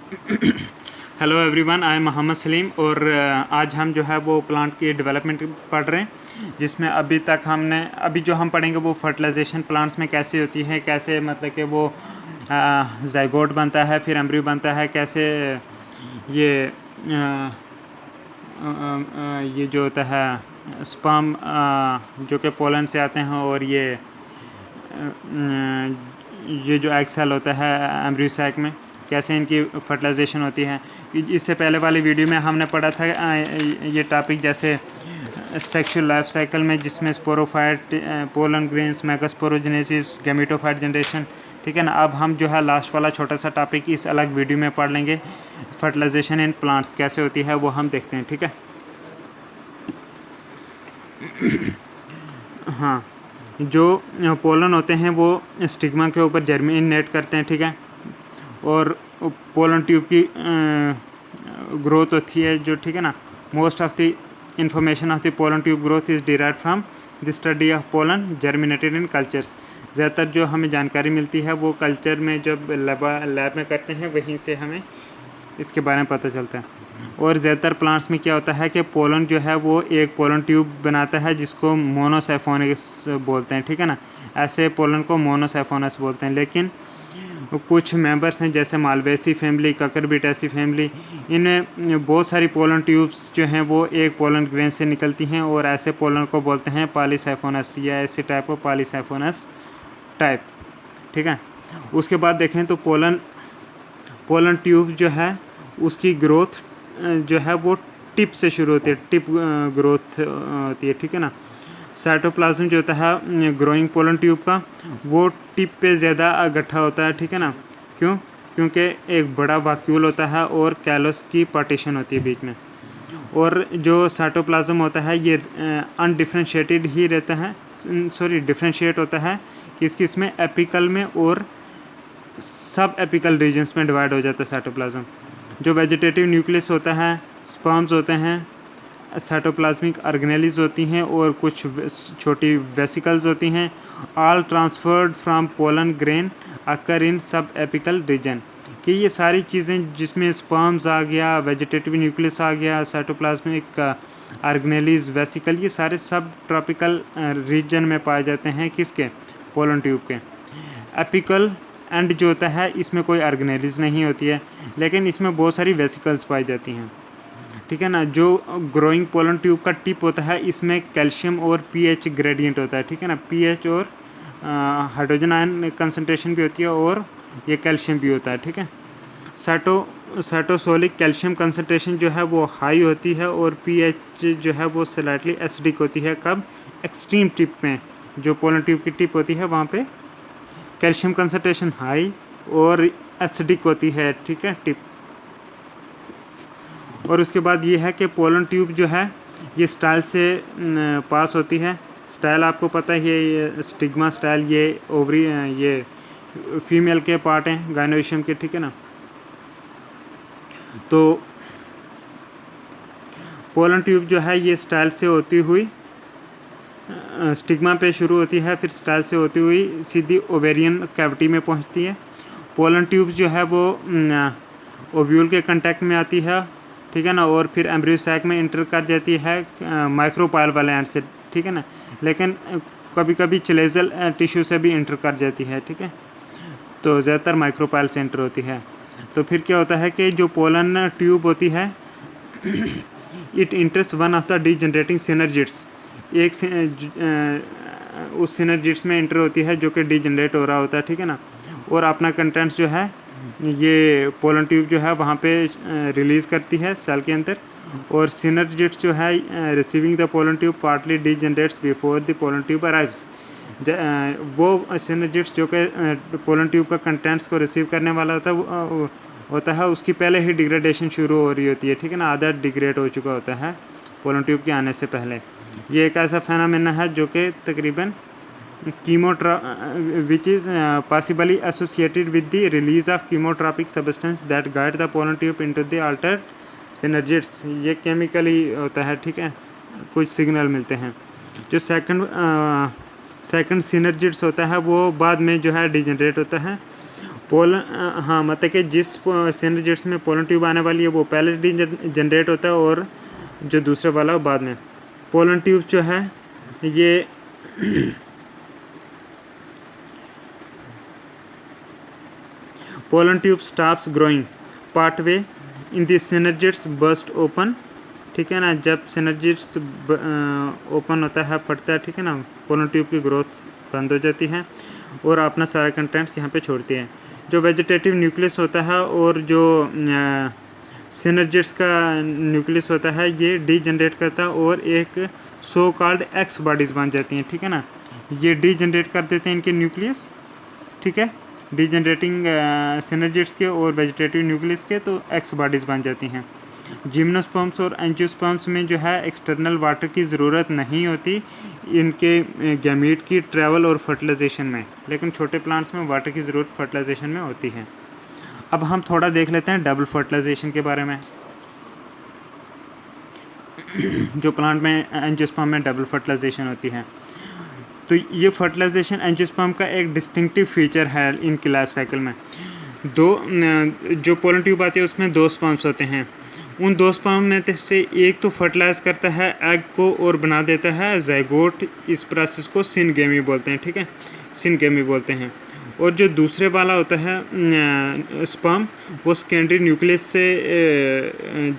Hello everyone, I am Mohammad Salim और आज हम जो है वो प्लांट की डेवलपमेंट पढ़ रहे हैं, जिसमें अभी जो हम पढ़ेंगे वो फर्टिलाइजेशन प्लांट्स में कैसे होती है, कैसे मतलब कि वो जाइगोट बनता है, फिर एम्ब्रियो बनता है, कैसे ये ये जो होता है स्पर्म जो कि पोलन से आते हैं, और ये जो एग सेल होता है एम्ब्रियो सैक में, कैसे इनकी फर्टिलाइजेशन होती है। इससे पहले वाली वीडियो में हमने पढ़ा था ये टॉपिक, जैसे सेक्सुअल लाइफ साइकिल में, जिसमें sporophyte, pollen grains, megasporogenesis, gametophyte generation. ठीक है ना। अब हम जो है लास्ट वाला छोटा सा टॉपिक इस अलग वीडियो में पढ़ लेंगे। फर्टिलाइजेशन इन प्लांट्स कैसे होती है वो हम देखते हैं। ठीक है। हाँ, जो पोलन होते हैं वो स्टिग्मा के ऊपर जर्मिनेट करते हैं। ठीक है। और पोलन ट्यूब की ग्रोथ होती है जो, ठीक है ना। Most of the information of the pollen tube growth is derived from the study of pollen germinated in cultures. ज़्यादातर जो हमें जानकारी मिलती है वो कल्चर में जब लैब में करते हैं, वहीं से हमें इसके बारे में पता चलता है। और ज़्यादातर प्लांट्स में क्या होता है कि पोलन जो है वो एक पोलन ट्यूब बनाता है, जिसको मोनोसाइफोनस बोलते हैं। ठीक है ना। ऐसे पोलन को मोनोसाइफोनस बोलते हैं। लेकिन कुछ मेंबर्स हैं जैसे मालवेसी फैमिली, ककरबिटेसी फैमिली, इनमें बहुत सारी पोलन ट्यूब्स जो हैं वो एक पोलन ग्रेन से निकलती हैं, और ऐसे पोलन को बोलते हैं पॉलीसाइफोनस, या ऐसे टाइप को पॉलीसाइफोनस टाइप। ठीक है। उसके बाद देखें तो पोलन ट्यूब जो है उसकी ग्रोथ जो है वो टिप से शुरू होती है, टिप ग्रोथ होती है। ठीक है ना। साइटोप्लाज्म जो होता है ग्रोइंग पोलन ट्यूब का, वो टिप पे ज़्यादा इकट्ठा होता है। ठीक है ना। क्यों? क्योंकि एक बड़ा वाक्यूल होता है और कैलस की पार्टीशन होती है बीच में। और जो साइटोप्लाज्म होता है ये अनडिफ्रेंशिएटेड ही रहता है, डिफ्रेंशिएट होता है किस किस में, एपिकल में और सब एपिकल रीजन्स में डिवाइड हो जाता है साइटोप्लाज्म। जो वेजिटेटिव न्यूक्लियस होता है, स्पर्म्स होते हैं, साइटोप्लाज्मिक ऑर्गेनेलीज होती हैं, और कुछ छोटी वेसिकल्स होती हैं। All transferred from pollen grain occur in sub apical reason. कि ये सारी चीज़ें जिसमें स्पर्म्स आ गया, वेजिटेटिव न्यूक्लियस आ गया, साइटोप्लाज्मिक ऑर्गेनेलीज, वेसिकल, ये सारे सब ट्रॉपिकल रीजन में पाए जाते हैं। किसके? पोलन ट्यूब के। एपिकल एंड जो होता है इसमें कोई ऑर्गेनेलीज नहीं होती है, लेकिन इसमें बहुत सारी वेसिकल्स पाई जाती हैं। ठीक है ना। जो ग्रोइंग पोलन ट्यूब का टिप होता है इसमें कैल्शियम और पीएच ग्रेडियंट होता है। ठीक है ना। पीएच और हाइड्रोजन आयन कंसनट्रेशन भी होती है, और ये कैल्शियम भी होता है। ठीक है। साइटोसोलिक कैल्शियम कंसनट्रेशन जो है वो हाई होती है, और पीएच जो है वो स्लाइटली एसिडिक होती है। कब? एक्सट्रीम टिप में, जो पोलन ट्यूब की टिप होती है वहाँ पे कैल्शियम कंसनट्रेशन हाई और एसिडिक होती है। ठीक है, टिप। और उसके बाद ये है कि पोलन ट्यूब जो है ये स्टाइल से पास होती है। स्टाइल आपको पता है, ये स्टिग्मा स्टाइल, ये ओवरी, ये फीमेल के पार्ट हैं गाइनोइशियम के। ठीक है ना। तो पोलन ट्यूब जो है ये स्टाइल से होती हुई स्टिग्मा पे शुरू होती है, फिर स्टाइल से होती हुई सीधी ओवेरियन कैविटी में पहुंचती है। पोलन ट्यूब जो है वो ओव्यूल के कांटेक्ट में आती है। ठीक है ना। और फिर एम्ब्रियो सैक में इंटर कर जाती है माइक्रोपाइल वाले एंड से। ठीक है ना। लेकिन कभी कभी चिलेजल टिश्यू से भी इंटर कर जाती है। ठीक है। तो ज़्यादातर माइक्रोपाइल से इंटर होती है। तो फिर क्या होता है कि जो पोलन ट्यूब होती है it enters one of the degenerating synergids, एक उस सिनर्जिट्स में इंटर होती है जो कि डीजनरेट हो रहा होता है। ठीक है ना। और अपना कंटेंट्स जो है ये पोलन ट्यूब जो है वहाँ पे रिलीज़ करती है सेल के अंदर। और सिनर्जिट्स जो है receiving the pollen tube partly degenerates before the pollen tube arrives. वो सिनर्जिट्स जो कि पोलन ट्यूब का कंटेंट्स को रिसीव करने वाला होता है उसकी पहले ही डिग्रेडेशन शुरू हो रही होती है। ठीक है ना। आधा डिग्रेड हो चुका होता है पोलन ट्यूब के आने से पहले। ये एक ऐसा फेनोमेना है जो कि तकरीबन which is possibly associated with the release of chemotropic substance that guide the pollen tube into the altered synergids। ये केमिकली होता है। ठीक है। कुछ सिग्नल मिलते हैं। जो सेकंड सिनर्जिड्स होता है वो बाद में जो है डिजनरेट होता है, हाँ, मतलब कि जिस सिनर्जिड्स में पोलन ट्यूब आने वाली है वो पहले जनरेट होता है और जो दूसरे वाला वो बाद में। पोलन ट्यूब जो है ये pollen tube stops growing part way in the synergids burst open, ठीक है ना। जब सिनर्जिड्स ओपन होता है, फटता है, ठीक है ना, पोलन ट्यूब की ग्रोथ बंद हो जाती है और अपना सारा कंटेंट्स यहाँ पे छोड़ती है। जो वेजिटेटिव न्यूक्लियस होता है और जो सिनर्जिड्स का न्यूक्लियस होता है ये डीजनरेट करता है और एक सो कॉल्ड एक्स बॉडीज़ बन जाती हैं, ठीक है ना। ये डीजनरेट कर देते हैं इनके न्यूक्लियस, ठीक है, डीजनरेटिंग सिनर्जिड्स के और वेजिटेटिव न्यूक्लियस के, तो एक्स बॉडीज़ बन जाती हैं। जिम्नोस्पर्म्स और एंजियोस्पर्म्स में जो है एक्सटर्नल वाटर की ज़रूरत नहीं होती इनके गैमीट की ट्रैवल और फर्टिलाइजेशन में, लेकिन छोटे प्लांट्स में वाटर की ज़रूरत फर्टिलाइजेशन में होती है। अब हम थोड़ा देख लेते हैं डबल फर्टिलाइजेशन के बारे में। जो प्लांट में एंजियोस्पर्म में डबल फर्टिलाइजेशन होती है, तो ये फर्टिलाइजेशन एंजियोस्पर्म का एक डिस्टिंक्टिव फीचर है इनकी लाइफ साइकिल में। जो पोलन ट्यूब आती है उसमें 2 स्पर्म्स होते हैं। उन 2 स्पर्म में से एक तो फर्टिलाइज करता है एग को और बना देता है ज़ाइगोट। इस प्रोसेस को सिनगेमी बोलते हैं, ठीक है, सिनगेमी बोलते हैं। और जो दूसरे वाला होता है स्पर्म, वो सेकेंडरी न्यूक्लियस से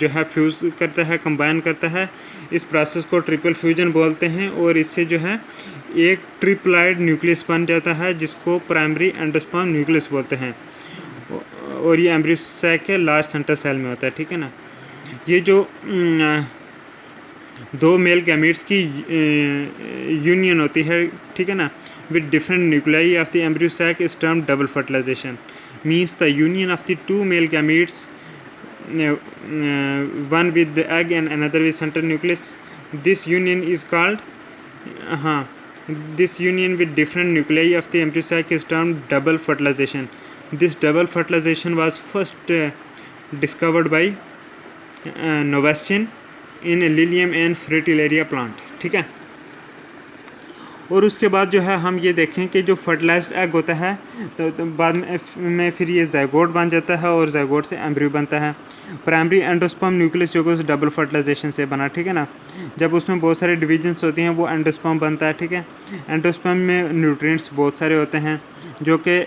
जो है फ्यूज़ करता है, कंबाइन करता है। इस प्रोसेस को ट्रिपल फ्यूजन बोलते हैं और इससे जो है एक ट्रिप्लॉइड न्यूक्लियस बन जाता है जिसको प्राइमरी एंडोस्पर्म न्यूक्लियस बोलते हैं। और ये एम्ब्रियो सैक के लास्ट सेंटर सेल में होता है, ठीक है ना। ये जो 2 मेल गैमीट्स की यूनियन होती है, ठीक है ना, with different nuclei of the embryo sac is termed double fertilisation. Means the union of the 2 male gametes, one with the egg and another with central nucleus. This union is called this union with different nuclei of the embryo sac is termed double fertilization. This double fertilization was first discovered by Novastine in Lilium and Fritillaria plant, ठीक है। और उसके बाद जो है हम ये देखें कि जो फर्टिलाइज्ड एग होता है तो बाद में फिर ये ज़ाइगोट बन जाता है और ज़ाइगोट से एम्ब्रियो बनता है। प्राइमरी एंडोस्पर्म न्यूक्लियस जो कि उस डबल फर्टिलाइजेशन से बना, ठीक है ना। जब उसमें बहुत सारे डिविजन्स होती हैं वो एंडोस्पर्म बनता है, ठीक है। एंडोस्पर्म में न्यूट्रिएंट्स बहुत सारे होते हैं जो कि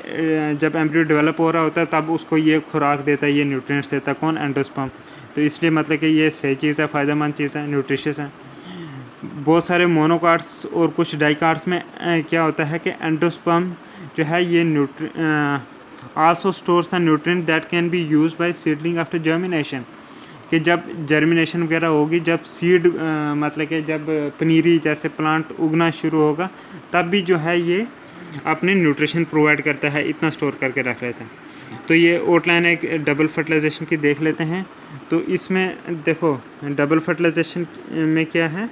जब एम्ब्रियो डेवलप हो रहा होता है तब उसको ये खुराक देता है, ये न्यूट्रिएंट्स देता है कौन, एंडोस्पर्म। तो इसलिए मतलब कि ये सही चीज़ है, फ़ायदेमंद चीज़ है, न्यूट्रिशियस है। बहुत सारे मोनोकार्ड्स और कुछ डाइकार्ड्स में क्या होता है कि एंडोस्पर्म जो है ये also stores the nutrient that can be used by seedling after germination. कि जब जर्मिनेशन वगैरह होगी, जब सीड मतलब कि जब पनीरी जैसे प्लांट उगना शुरू होगा तब भी जो है ये अपने न्यूट्रिशन प्रोवाइड करता है, इतना स्टोर करके रख लेता है। तो ये आउटलाइन एक डबल फर्टिलाइजेशन की देख लेते हैं। तो इसमें देखो डबल फर्टिलाइजेशन में क्या है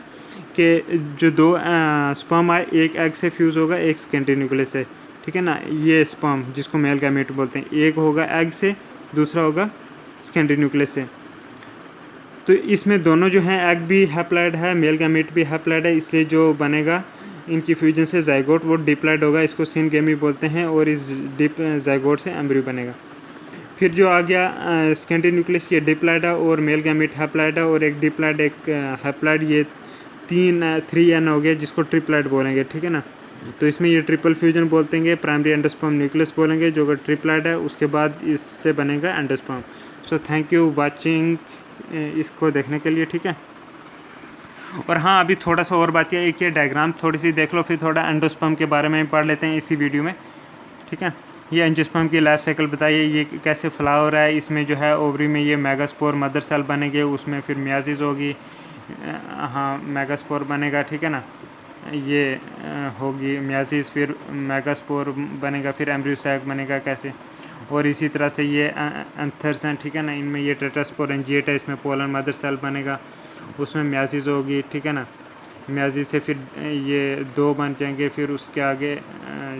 कि जो 2 स्पर्म आए, एक एग से फ्यूज़ होगा, एक सेकेंडरी न्यूक्लियस से, ठीक है ना। ये स्पर्म जिसको मेल गैमेट बोलते हैं, एक होगा एग से, दूसरा होगा सेकेंडरी न्यूक्लियस से। तो इसमें दोनों जो हैं, एग भी हैप्लॉइड है, मेल गैमेट भी हैप्लॉइड है, इसलिए जो बनेगा इनकी फ्यूजन से ज़ाइगोट वो डिप्लॉइड होगा, इसको सिनगेमी बोलते हैं और इस ज़ाइगोट से एम्ब्रियो बनेगा। फिर जो आ गया सेकेंडरी न्यूक्लियस, ये डिप्लॉइड है और मेल गैमेट हैप्लॉइड है, और एक डिप्लॉइड एक हैप्लॉइड, ये 3n हो गया जिसको ट्रिप्लॉइड बोलेंगे, ठीक है ना। तो इसमें ये ट्रिपल फ्यूजन बोलते हैं, प्राइमरी एंडोस्पर्म न्यूक्लियस बोलेंगे जो कि ट्रिप्लॉइड है, उसके बाद इससे बनेगा endosperm. So thank you watching इसको देखने के लिए, ठीक है। और हाँ, अभी थोड़ा सा और बात है, एक ये डायग्राम थोड़ी सी देख लो, फिर थोड़ा एंडोस्पर्म के बारे में पढ़ लेते हैं इसी वीडियो में, ठीक है। ये एंजियोस्पर्म की लाइफ साइकिल बताइए, ये कैसे फ्लावर है, इसमें जो है ओवरी में ये मेगास्पोर मदर सेल बनेंगे, उसमें फिर मियासिस होगी, हाँ मेगास्पोर बनेगा, ठीक है ना। ये होगी मियासिस, फिर मेगास्पोर बनेगा, फिर एम्ब्रियो सैक बनेगा कैसे। और इसी तरह से ये एंथर्स हैं, ठीक है ना, इनमें ये टेट्रास्पोरेंजिएट है, इसमें पोलन मदर सेल बनेगा, उसमें मियासिस होगी, ठीक है ना। मियासिस से फिर ये 2 बन जाएंगे, फिर उसके आगे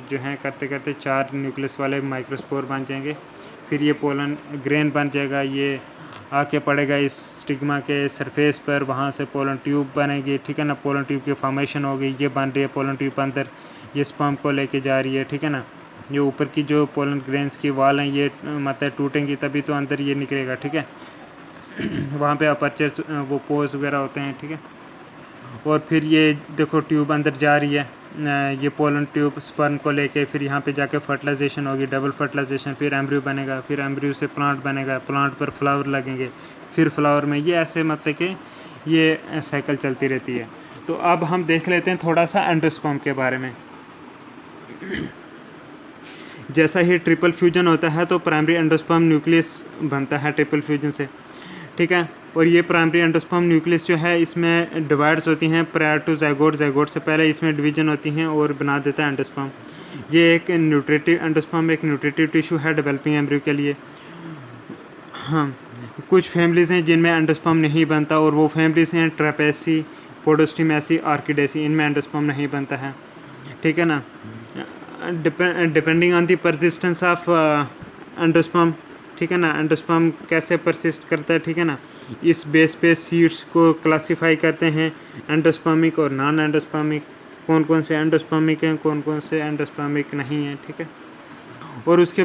जो हैं करते करते 4 न्यूक्लियस वाले माइक्रोस्पोर बन जाएंगे, फिर ये पोलन ग्रेन बन जाएगा, ये आके पड़ेगा इस स्टिग्मा के सरफेस पर, वहाँ से पोलन ट्यूब बनेगी, ठीक है ना। पोलन ट्यूब की फॉर्मेशन होगी, ये बन रही है पोलन ट्यूब अंदर, ये स्पर्म को लेके जा रही है, ठीक है ना। ये ऊपर की जो पोलन ग्रेन्स की वाल हैं ये मतलब टूटेंगी तभी तो अंदर ये निकलेगा, ठीक है। वहाँ पे अपर्चर्स वो पोर्स वगैरह होते हैं, ठीक है। और फिर ये देखो ट्यूब अंदर जा रही है, ये पोलन ट्यूब स्पर्म को लेके फिर यहाँ पे जाके फर्टिलाइजेशन होगी, डबल फर्टिलाइजेशन, फिर एम्ब्रियो बनेगा, फिर एम्ब्रियो से प्लांट बनेगा, प्लांट पर फ्लावर लगेंगे, फिर फ्लावर में ये ऐसे मतलब कि ये साइकिल चलती रहती है। तो अब हम देख लेते हैं थोड़ा सा एंडोस्पर्म के बारे में। जैसा ही ट्रिपल फ्यूजन होता है तो प्राइमरी एंडोस्पर्म न्यूक्लियस बनता है ट्रिपल फ्यूजन से, ठीक है। और ये प्राइमरी एंडोस्पर्म न्यूक्लियस जो है इसमें डिवाइड्स होती हैं प्रायर टू ज़ाइगोट, ज़ाइगोट से पहले इसमें डिवीजन होती हैं और बना देता है एंडोस्पर्म। ये एक न्यूट्रिटिव एंडोस्पर्म एक न्यूट्रिटिव टिश्यू है डेवलपिंग एम्ब्रियो के लिए। हाँ, कुछ फैमिलीज़ हैं जिनमें एंडोस्पर्म नहीं बनता और वो फैमिलीज़ हैं ट्रेपेसी, पोडोस्टिमेसी, आर्किडेसी, इनमें एंडोस्पर्म नहीं बनता है, ठीक है ना। Depending on the persistence of endosperm, ठीक है ना, एंडोस्पर्म कैसे परसिस्ट करता है, ठीक है ना, इस बेस पे सीड्स को क्लासिफाई करते हैं एंडोस्पर्मिक और नॉन एंडोस्पर्मिक, कौन कौन से एंडोस्पर्मिक हैं, कौन कौन से एंडोस्पर्मिक नहीं हैं, ठीक है। और उसके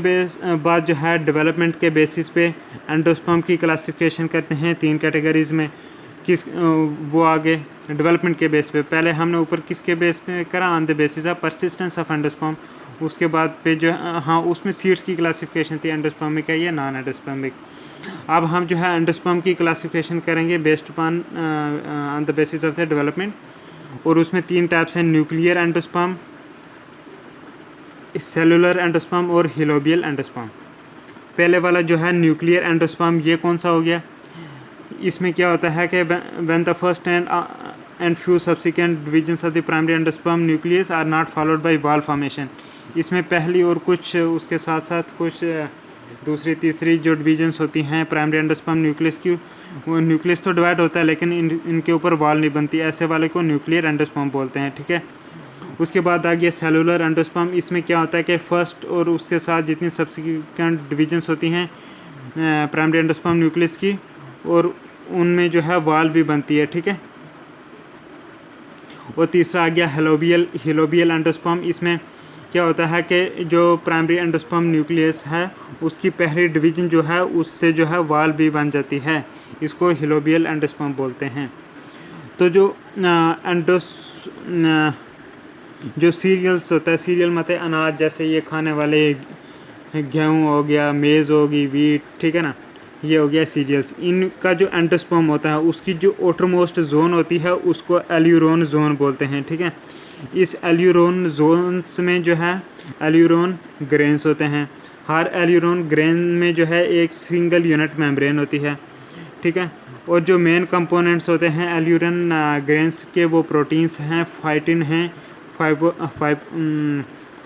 बाद जो है डेवलपमेंट के बेसिस पे एंडोस्पर्म की क्लासिफिकेशन करते हैं 3 कैटेगरीज़ में। वो आगे डेवलपमेंट के बेस पे, पहले हमने ऊपर किसके बेस पे करा, on the basis of persistence of endosperm. उसके बाद पे जो हाँ उसमें सीड्स की क्लासिफिकेशन थी एंडोस्पर्मिक है या नॉन एंडोस्पर्मिक। अब हम जो है एंडोस्पर्म की क्लासिफिकेशन करेंगे based upon on the basis of the development. और उसमें 3 टाइप्स हैं, न्यूक्लियर एंडोस्पर्म, सेलुलर एंडोस्पर्म और हिलोबियल एंडोस्पर्म। पहले वाला जो है न्यूक्लियर एंडोस्पर्म, ये कौन सा हो गया, इसमें क्या होता है कि when the first and few subsequent divisions of the primary endosperm nucleus are not followed by wall formation. इसमें पहली और कुछ उसके साथ साथ कुछ दूसरी तीसरी जो डिविजन्स होती हैं प्राइमरी एंडोस्पर्म न्यूक्लियस की, वो न्यूक्लियस तो डिवाइड होता है लेकिन इनके ऊपर वॉल नहीं बनती, ऐसे वाले को न्यूक्लियर एंडोस्पर्म बोलते हैं, ठीक है। उसके बाद आ गया सेलुलर एंडोस्पर्म। इसमें क्या होता है कि फर्स्ट और उसके साथ जितनी सब्सिक्वेंट डिविजन्स होती हैं प्राइमरी एंडोस्पर्म न्यूक्लियस की, और उनमें जो है वॉल भी बनती है, ठीक है। और तीसरा आ गया हिलोबियल एंडोस्पर्म। इसमें क्या होता है कि जो प्राइमरी एंडोस्पर्म न्यूक्लियस है उसकी पहली डिवीजन जो है उससे जो है वॉल भी बन जाती है, इसको हिलोबियल एंडोस्पर्म बोलते हैं। तो जो सीरियल्स होता है, सीरियल मतलब अनाज, जैसे ये खाने वाले गेहूँ हो गया, मेज़ होगी, वीट, ठीक है ना, ये हो गया सीरियल्स। इनका जो एंडोस्पर्म होता है उसकी जो आउटरमोस्ट जोन होती है उसको एल्यूरोन जोन बोलते हैं, ठीक है। इस एल्यूरोन जोन्स में जो है एल्यूरोन ग्रेन्स होते हैं। हर एल्यूरोन ग्रेन में जो है एक सिंगल यूनिट मेम्ब्रेन होती है, ठीक है। और जो मेन कंपोनेंट्स होते हैं एल्यूरोन ग्रेन्स के वो प्रोटीन्स हैं, फाइटिन हैं,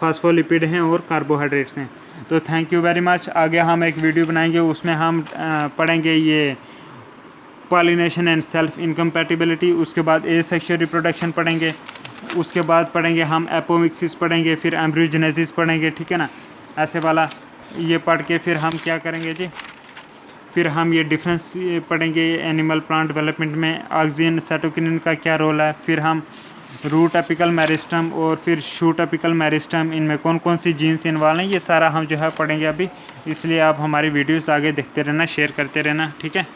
फास्फोलिपिड हैं और कार्बोहाइड्रेट्स हैं। तो थैंक यू वेरी मच। आगे हम एक वीडियो बनाएंगे, उसमें हम पढ़ेंगे ये पॉलिनेशन एंड सेल्फ इनकम्पैटिबिलिटी, उसके बाद एसेक्सुअल रिप्रोडक्शन पढ़ेंगे, उसके बाद पढ़ेंगे हम एपोमिक्सिस पढ़ेंगे, फिर एम्ब्रियोजेनेसिस पढ़ेंगे, ठीक है ना, ऐसे वाला। ये पढ़ के फिर हम क्या करेंगे जी, फिर हम ये डिफरेंस पढ़ेंगे एनिमल प्लांट डेवलपमेंट में ऑक्सिन साइटोकिनिन का क्या रोल है, फिर हम रूट एपिकल मेरिस्टम और फिर शूट एपिकल मेरिस्टम, इनमें कौन कौन सी जीन्स इन्वॉल्व हैं, ये सारा हम जो है पढ़ेंगे अभी। इसलिए आप हमारी वीडियोस आगे देखते रहना, शेयर करते रहना, ठीक है।